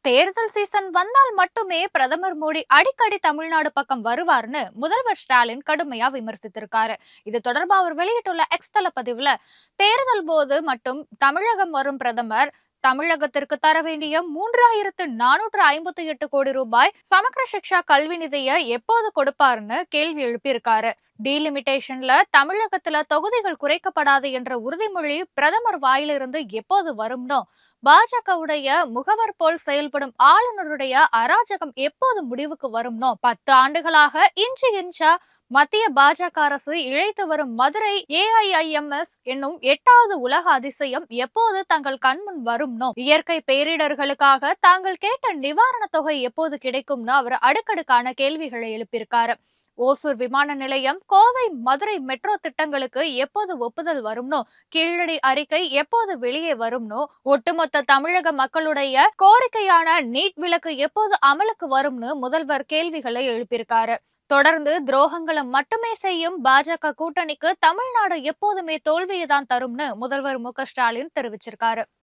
தேர்தல் சீசன் வந்தால் மட்டுமே பிரதமர் மோடி அடிக்கடி தமிழ்நாடு பக்கம் வருவார்னு முதல்வர் ஸ்டாலின் கடுமையா விமர்சித்திருக்காரு. இது தொடர்பா அவர் வெளியிட்டுள்ள எக்ஸ் தள பதிவுல, தேர்தல் போது மட்டும் தமிழகம் வரும் பிரதமர் தமிழகத்திற்கு தர வேண்டிய 3458 கோடி ரூபாய் சமக்கர சிக்ஷா கல்வி நிதியை எப்போது கொடுப்பார்னு கேள்வி எழுப்பியிருக்காரு. டீலிமிட்டேஷன்ல தமிழகத்துல தொகுதிகள் குறைக்கப்படாது என்ற உறுதிமொழி பிரதமர் வாயிலிருந்து எப்போது வரும்னோ, பாஜகவுடைய முகவர் போல் செயல்படும் ஆளுநருடைய அராஜகம் எப்போது முடிவுக்கு வரும்னோ, 10 ஆண்டுகளாக இன்ச்சு இன்ச்சா மத்திய பாஜக அரசு இழைத்து வரும் மதுரை ஏஐஐஎம்எஸ் என்னும் 8வது உலக அதிசயம் எப்போது தங்கள் கண்முன் வரும்னோ, இயற்கை பேரிடர்களுக்காக தாங்கள் கேட்ட நிவாரண தொகை எப்போது கிடைக்கும்னு அவர் அடுக்கடுக்கான கேள்விகளை எழுப்பியிருக்காரு. ஓசூர் விமான நிலையம், கோவை மதுரை மெட்ரோ திட்டங்களுக்கு எப்போது ஒப்புதல் வரும்னோ, கீழடி அறிக்கை எப்போது வெளியே வரும்னோ, ஒட்டுமொத்த தமிழக மக்களுடைய கோரிக்கையான நீட் விலக்கு எப்போது அமலுக்கு வரும்னு முதல்வர் கேள்விகளை எழுப்பியிருக்காரு. தொடர்ந்து துரோகங்களை மட்டுமே செய்யும் பாஜக கூட்டணிக்கு தமிழ்நாடு எப்போதுமே தோல்வியை தான் தரும்னு முதல்வர் மு க ஸ்டாலின் தெரிவிச்சிருக்காரு.